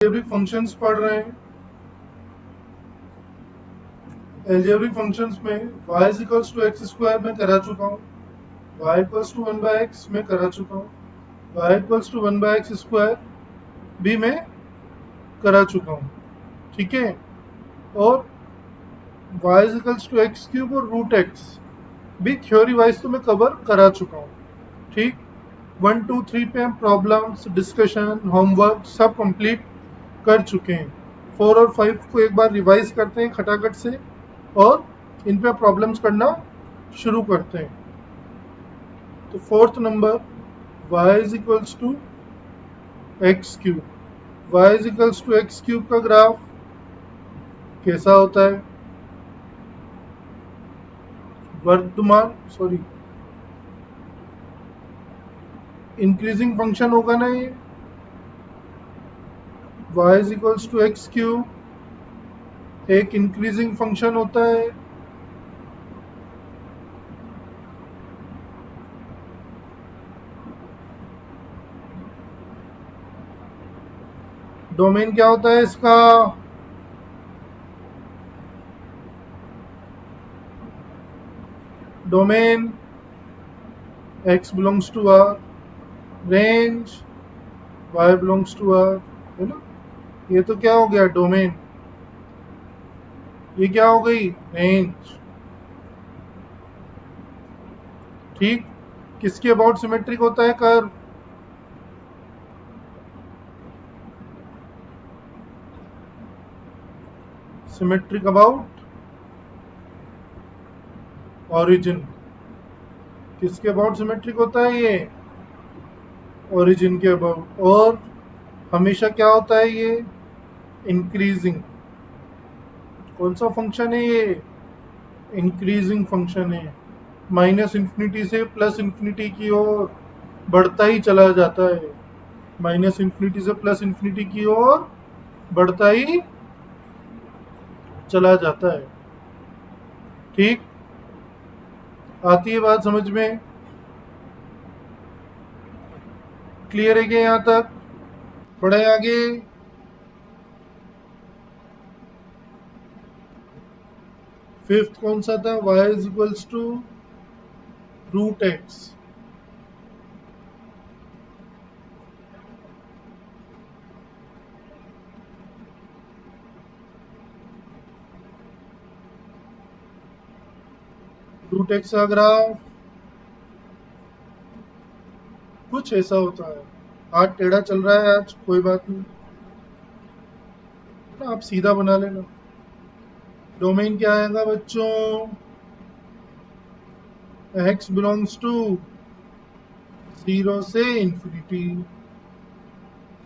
Algebraic functions पढ़ रहे हैं। अलजेब्रिक फंक्शंस में y equals to x square में करा चुका हूँ, y इक्वल्स टू 1/x में करा चुका हूँ, y equals to 1/x square भी मैं करा चुका हूँ। ठीक है, और y equals to x cube और रूट एक्स भी थ्योरी वाइज तो मैं कवर करा चुका हूँ। ठीक, 1 2 3 पे हम प्रॉब्लम्स, डिस्कशन, होमवर्क सब कंप्लीट कर चुके हैं। 4 और 5 को एक बार रिवाइज करते हैं खटाखट से और इन पे प्रॉब्लम्स करना शुरू करते हैं। तो fourth number, y is equals to x cube. y is equals to x cube का ग्राफ कैसा होता है? वर्तमान सॉरी इंक्रीजिंग फंक्शन होगा ना ये। y is equals to x cube एक इंक्रीजिंग फंक्शन होता है। डोमेन क्या होता है इसका? Domain x belongs to r, range y belongs to r, है ना। ये तो क्या हो गया? डोमेन। ये क्या हो गई? रेंज। ठीक, किसके अबाउट सिमेट्रिक होता है कर्व? Symmetric about origin. किसके अबाउट सिमेट्रिक होता है ये? ओरिजिन के अबाउट। और हमेशा क्या होता है ये? इंक्रीजिंग। कौन सा फंक्शन है ये? इंक्रीजिंग फंक्शन है। माइनस इंफिनिटी से प्लस इंफिनिटी की ओर बढ़ता ही चला जाता है। माइनस इंफिनिटी से प्लस इंफिनिटी की ओर बढ़ता ही चला जाता है। ठीक, आती है बात समझ में? क्लियर है क्या यहाँ तक? बढ़े आगे। फिफ्थ कौन सा था? y is equals to root x. Root x का ग्राफ कुछ ऐसा होता है। हाथ टेढ़ा चल रहा है आज, कोई बात नहीं ना, आप सीधा बना लेना। डोमेन क्या आएगा बच्चों? x बिलोंग्स टू 0 से इंफिनिटी।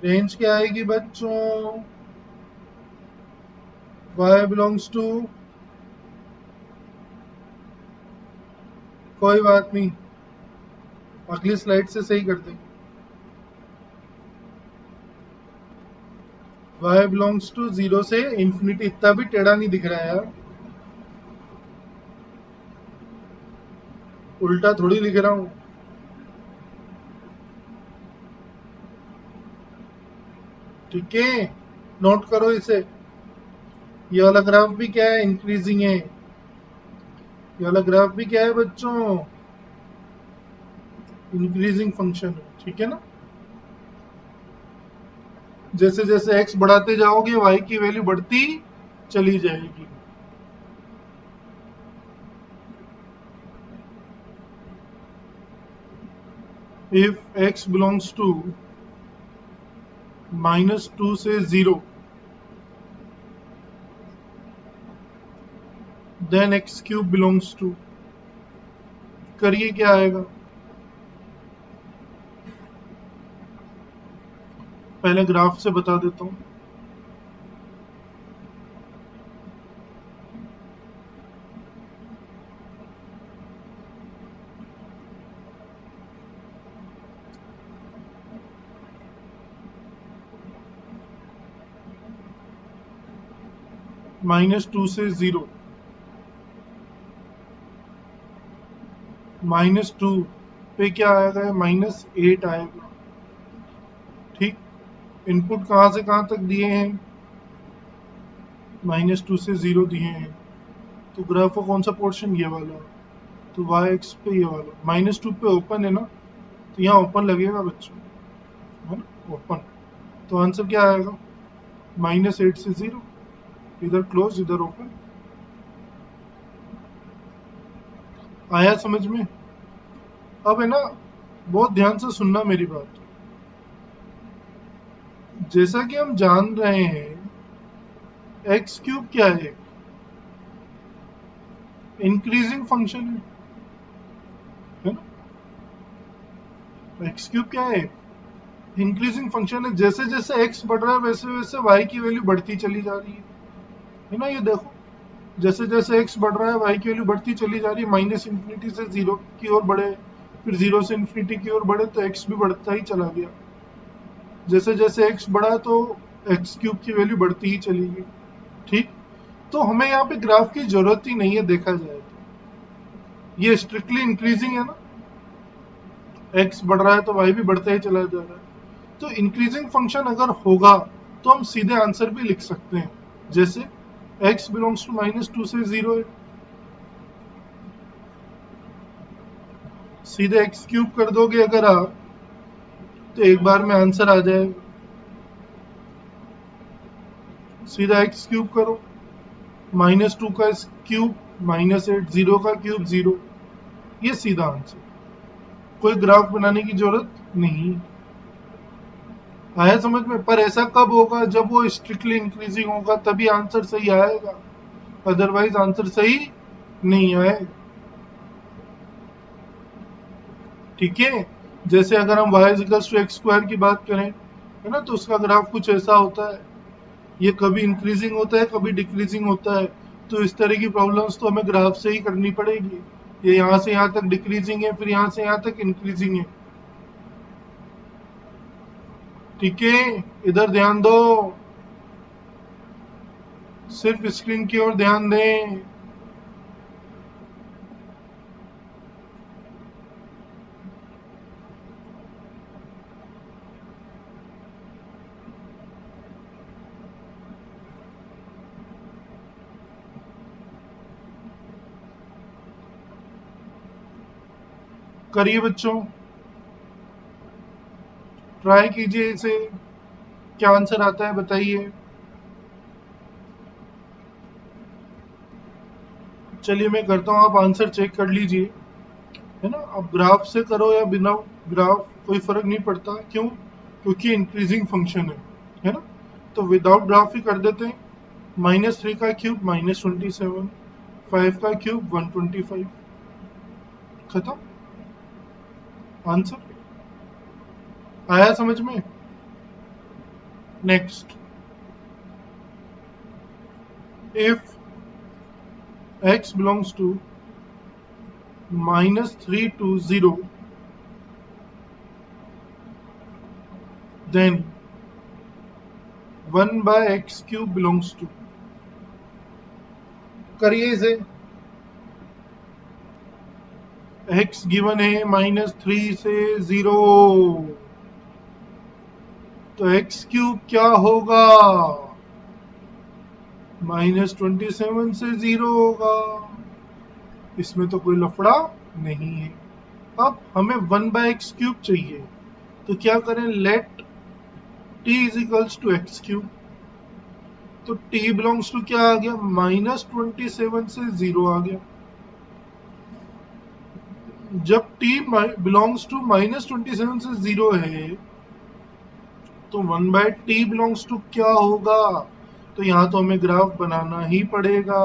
रेंज क्या आएगी बच्चों? y बिलोंग्स टू, कोई बात नहीं, अगली स्लाइड से सही कर देंगे। y बिलोंग्स टू 0 से इंफिनिटी। इतना भी टेढ़ा नहीं दिख रहा है यार, उल्टा थोड़ी लिख रहा हूँ। ठीक है, नोट करो इसे। ये वाला ग्राफ भी क्या है? इंक्रीजिंग है। ये वाला ग्राफ भी क्या है बच्चों? इंक्रीजिंग फंक्शन है। ठीक है ना। जैसे जैसे x बढ़ाते जाओगे y की वैल्यू बढ़ती चली जाएगी। इफ x बिलोंग्स टू -2 से 0, then x cube belongs to, करिए क्या आएगा? पहले ग्राफ से बता देता हूँ। -2 से 0, -2 पे क्या आएगा? -8 आएगा। ठीक, इनपुट कहां से कहां तक दिए हैं, -2 से 0 दिए हैं, तो ग्राफ का कौन सा पोर्शन ये वाला, तो वाई एक्स पे ये वाला -2 पे ओपन है ना, तो यहाँ ओपन लगेगा बच्चों, है ना, ओपन। तो आंसर क्या आएगा, -8 से 0, इधर क्लोज इधर ओपन। आया समझ में? अब है ना, बहुत ध्यान से सुनना मेरी बात। जैसा कि हम जान रहे हैं एक्स क्यूब क्या है, इंक्रीजिंग फंक्शन है ना। एक्स क्यूब क्या है, इंक्रीजिंग फंक्शन है। जैसे जैसे एक्स बढ़ रहा है वैसे वैसे वाई की वैल्यू बढ़ती चली जा रही है ना। ये देखो, जैसे जैसे एक्स बढ़ रहा है वाई की वैल्यू बढ़ती चली जा रही है, माइनस इन्फिनिटी से जीरो की ओर बढ़े, फिर जीरो से इन्फिनिटी की ओर बढ़े, तो एक्स भी बढ़ता ही चला गया। जैसे जैसे एक्स बढ़ा तो एक्स क्यूब की वैल्यू बढ़ती ही चली गई। ठीक, तो हमें यहाँ पे ग्राफ की जरूरत ही नहीं है देखा जाए तो, ये स्ट्रिक्टली इंक्रीजिंग है ना, एक्स बढ़ रहा है तो वाई भी बढ़ता ही चला जा रहा है। तो इंक्रीजिंग फंक्शन अगर होगा तो हम सीधे आंसर भी लिख सकते हैं, जैसे x बिलोंग्स टू -2 से 0 है, सीधे एक्स क्यूब कर दोगे अगर आप, तो एक बार में आंसर आ जाएगा। सीधा एक्स क्यूब करो, -2 का क्यूब -8, 0 का क्यूब 0, ये सीधा आंसर, कोई ग्राफ बनाने की जरूरत नहीं। आया समझ में? पर ऐसा कब होगा, जब वो स्ट्रिक्टली इंक्रीजिंग होगा तभी आंसर सही आएगा, अदरवाइज आंसर सही नहीं आएगा। ठीक है, जैसे अगर हम y = x² की बात करें, है ना, तो उसका ग्राफ कुछ ऐसा होता है, ये कभी इंक्रीजिंग होता है कभी डिक्रीजिंग होता है। तो इस तरह की प्रॉब्लम्स तो हमें ग्राफ से ही करनी पड़ेगी। ये यहाँ से यहाँ तक डिक्रीजिंग है, फिर यहाँ से यहाँ तक इंक्रीजिंग है। ठीक है, इधर ध्यान दो, सिर्फ स्क्रीन की ओर ध्यान दें। करिए बच्चों, ट्राई कीजिए इसे, क्या आंसर आता है बताइए। चलिए मैं करता हूँ, आप आंसर चेक कर लीजिए, है ना। अब ग्राफ से करो या बिना ग्राफ कोई फर्क नहीं पड़ता, क्यों, क्योंकि इंक्रीजिंग फंक्शन है ना। तो विदाउट ग्राफ ही कर देते हैं, -3 का क्यूब -27, 5 का क्यूब 125, खत्म, आंसर। आया समझ में? Next, if x belongs to -3 to 0, then 1/x³ belongs to, करिए इसे। x गिवन है -3 से 0, तो x³ क्या होगा, -27 से 0 होगा, इसमें तो कोई लफड़ा नहीं है। अब हमें 1/x³ चाहिए, तो क्या करें, लेट t = x³, तो t बिलोंग्स टू क्या आ गया, -27 से 0 आ गया। जब t बिलोंग्स टू -27 से 0 है, तो 1/t बिलोंग्स टू क्या होगा, तो यहाँ तो हमें ग्राफ बनाना ही पड़ेगा।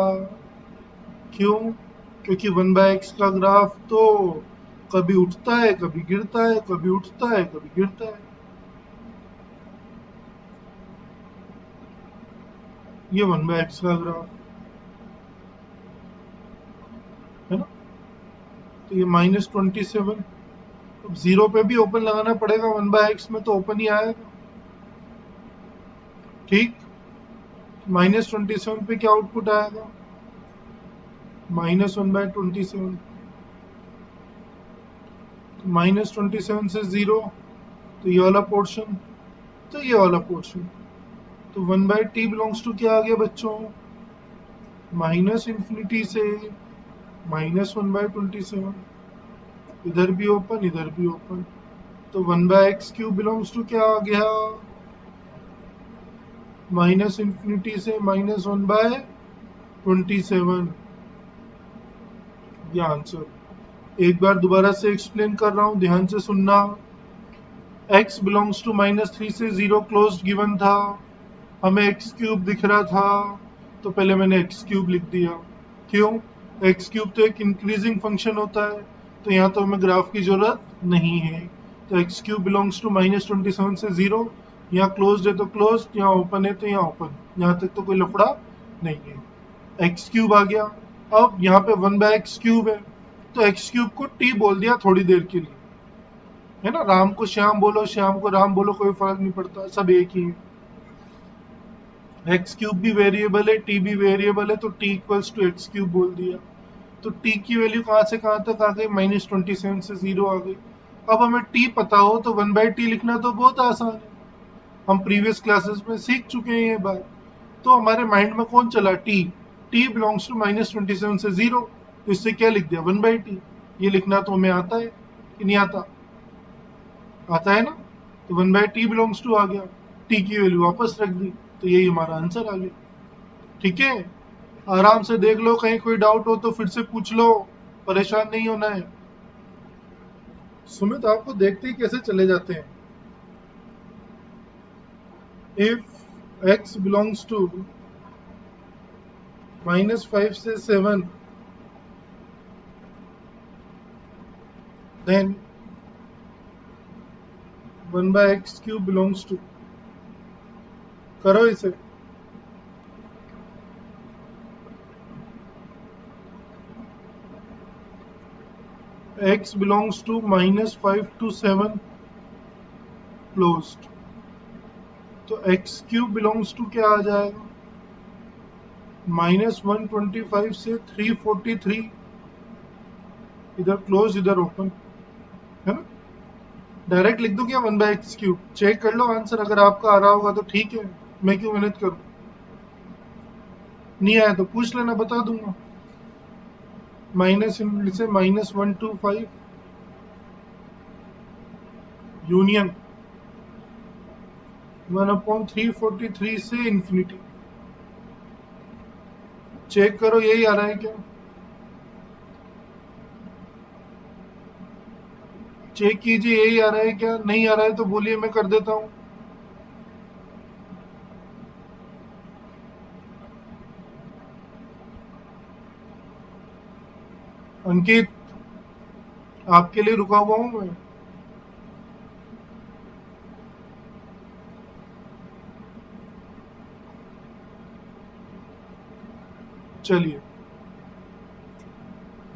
क्यों, क्योंकि 1/x का ग्राफ तो कभी उठता है कभी गिरता है, कभी उठता है कभी गिरता है। ये 1/x का ग्राफ है ना, तो ये -27, अब 0 पे भी ओपन लगाना पड़ेगा, 1/x में तो ओपन ही आएगा। ठीक, -27 पे क्या आउटपुट आएगा, -1/27, -27 से 0, तो ये वाला पोर्शन तो ये वाला पोर्शन। तो 1/t बिलोंग्स टू क्या आ गया बच्चों, माइनस इंफिनिटी से -1/27। इधर भी ओपन इधर भी ओपन। तो 1/x³ बिलोंग्स टू क्या आ गया, माइनस इंफिनिटी से -1/27। ये आंसर। एक बार दोबारा से एक्सप्लेन कर रहा हूं, ध्यान से सुनना। x बिलोंग्स टू -3 से 0 क्लोज गिवन था, हमें x³ दिख रहा था, तो पहले मैंने x³ लिख दिया। क्यों, x³ तो एक इंक्रीजिंग फंक्शन होता है, तो यहाँ तो हमें ग्राफ की जरूरत नहीं है। तो x³ बिलोंग्स टू -27 से 0, यहाँ क्लोज है तो क्लोज, यहाँ ओपन है तो यहाँ ओपन, यहाँ तक तो कोई लफड़ा नहीं है। x³ आ गया। अब यहाँ पे 1/x³ है, तो x³ को t बोल दिया थोड़ी देर के लिए, है ना। राम को श्याम बोलो, श्याम को राम बोलो, कोई फर्क नहीं पड़ता, सब एक ही है। x³ भी वेरिएबल है, t भी वेरिएबल है, तो t इक्वल्स टू x³ बोल दिया। तो t की वैल्यू कहाँ से कहाँ तक आ गई, -27 से 0 आ गई। अब हमें t पता हो तो 1/t लिखना तो बहुत आसान है, हम प्रीवियस क्लासेस में सीख चुके हैं ये बात। तो हमारे माइंड में कौन चला, t। t बिलोंग्स टू -27 से 0, तो इससे क्या लिख दिया, 1/t। ये लिखना तो हमें आता है कि नहीं आता, आता है ना। तो 1/t बिलोंग्स टू आ गया, t की वैल्यू वापस रख दी, तो यही हमारा आंसर आ गया। ठीक है, आराम से देख लो, कहीं कोई डाउट हो तो फिर से पूछ लो, परेशान नहीं होना है। सुमित आपको देखते ही कैसे चले जाते हैं। इफ x बिलोंग्स टू -5 से 7, देन 1/x³ बिलोंग्स टू, करो इसे। x belongs to -5 to 7 closed, तो x³ बिलोंग्स टू क्या आ जाएगा, -125 से 343, इधर क्लोज इधर ओपन, है ना। डायरेक्ट लिख दूं क्या 1/x³, चेक कर लो आंसर, अगर आपका आ रहा होगा तो ठीक है, मैं क्यों मेहनत करूं, नहीं आया तो पूछ लेना, बता दूंगा। माइनस से -125 यूनियन 1/343 से इंफिनिटी। चेक करो यही आ रहा है क्या, चेक कीजिए यही आ रहा है क्या, नहीं आ रहा है तो बोलिए मैं कर देता हूँ। अंकित, आपके लिए रुका हुआ हूँ मैं। चलिए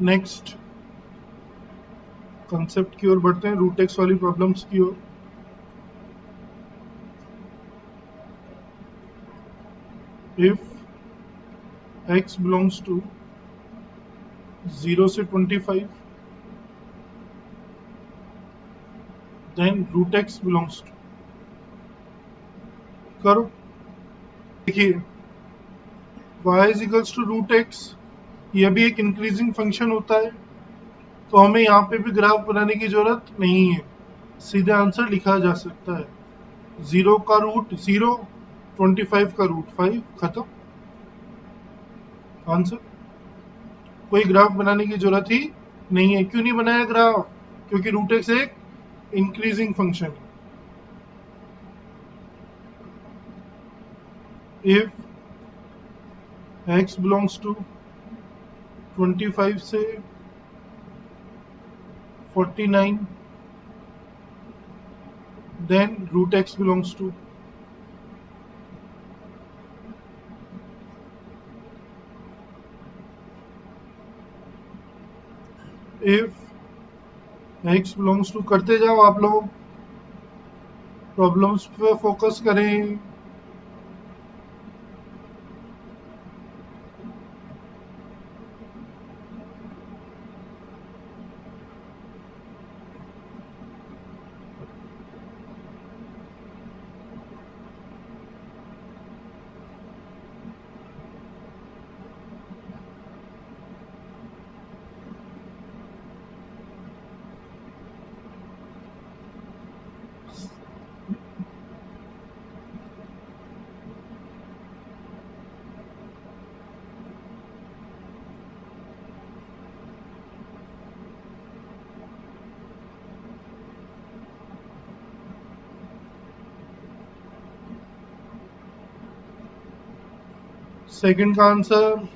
नेक्स्ट कंसेप्ट की ओर बढ़ते हैं, रूट एक्स वाली प्रॉब्लम्स की ओर। इफ x बिलोंग्स टू 0 से 25, then root x belongs to, करो। देखिए y is equals to root x, यह भी एक इंक्रीजिंग फंक्शन होता है, तो हमें यहाँ पे भी ग्राफ बनाने की जरूरत नहीं है, सीधे आंसर लिखा जा सकता है। 0 का रूट 0, 25 का रूट 5, खत्म आंसर। कोई ग्राफ बनाने की जरूरत ही नहीं है। क्यों नहीं बनाया ग्राफ, क्योंकि रूट एक्स एक इंक्रीजिंग फंक्शन है। इफ x बिलोंग्स टू 25 से 49, then root x belongs to, if x belongs to, करते जाओ आप लोग, प्रॉब्लम्स पे फोकस करें। सेकंड का answer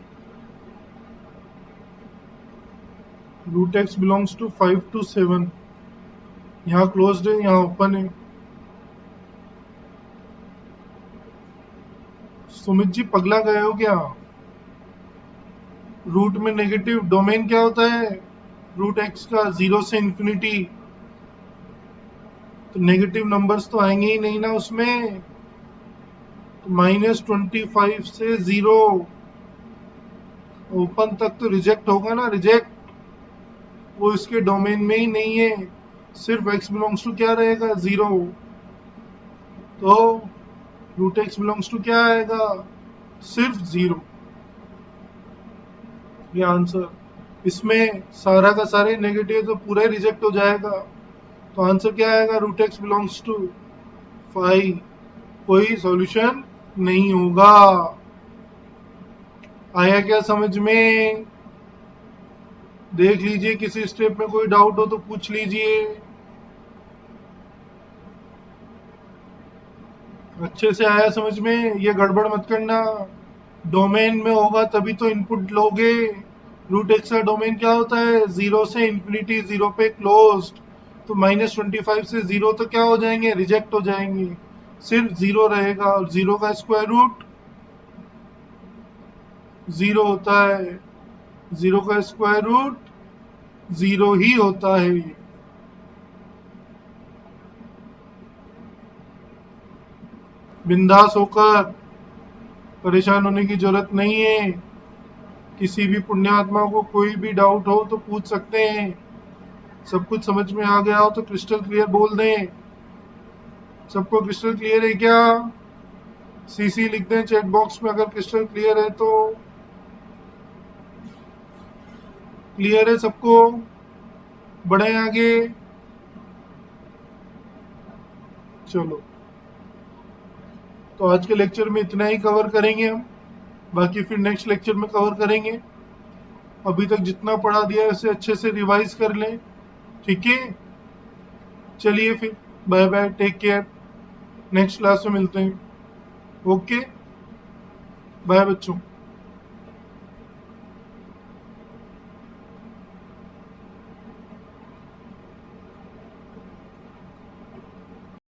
root x belongs to 5 to 7। यहाँ क्लोज्ड है, यहाँ ओपन है। सुमित जी पगला गए हो क्या? रूट में नेगेटिव डोमेन क्या होता है रूट एक्स का? 0 से इंफिनिटी। तो नेगेटिव नंबर्स तो आएंगे ही नहीं ना उसमें। तो -25 से 0 ओपन तक तो रिजेक्ट होगा ना, रिजेक्ट। वो इसके डोमेन में ही नहीं है। सिर्फ x बिलोंग्स टू क्या रहेगा? 0। तो रूट एक्स बिलोंग्स टू क्या आएगा? सिर्फ 0। ये आंसर। इसमें सारा का सारे नेगेटिव तो पूरा ही रिजेक्ट हो जाएगा। तो आंसर क्या आएगा? Root x belongs to 5। कोई सॉल्यूशन नहीं होगा। आया क्या समझ में? देख लीजिए, किसी स्टेप में कोई डाउट हो तो पूछ लीजिए। अच्छे से आया समझ में? ये गड़बड़ मत करना। डोमेन में होगा तभी तो इनपुट लोगे। रूट एक्स का डोमेन क्या होता है? 0 से इंफिनिटी, 0 पे क्लोज्ड। तो -25 से 0 तो क्या हो जाएंगे? रिजेक्ट हो जाएंगे। सिर्फ 0 रहेगा, और 0 का स्क्वायर रूट 0 होता है। 0 का स्क्वायर रूट 0 ही होता है। बिंदास होकर, परेशान होने की जरूरत नहीं है। किसी भी पुण्यात्मा को कोई भी डाउट हो तो पूछ सकते हैं। सब कुछ समझ में आ गया हो तो क्रिस्टल क्लियर बोल दें। सबको क्रिस्टल क्लियर है क्या? सीसी लिख दें चैट बॉक्स में अगर क्रिस्टल क्लियर है तो। क्लियर है सबको? बढ़े आगे। चलो, तो आज के लेक्चर में इतना ही कवर करेंगे हम। बाकी फिर नेक्स्ट लेक्चर में कवर करेंगे। अभी तक जितना पढ़ा दिया है उसे अच्छे से रिवाइज कर लें। ठीक है, चलिए फिर, bye bye, take care. Next class में मिलते हैं। ओके, बाय बच्चों।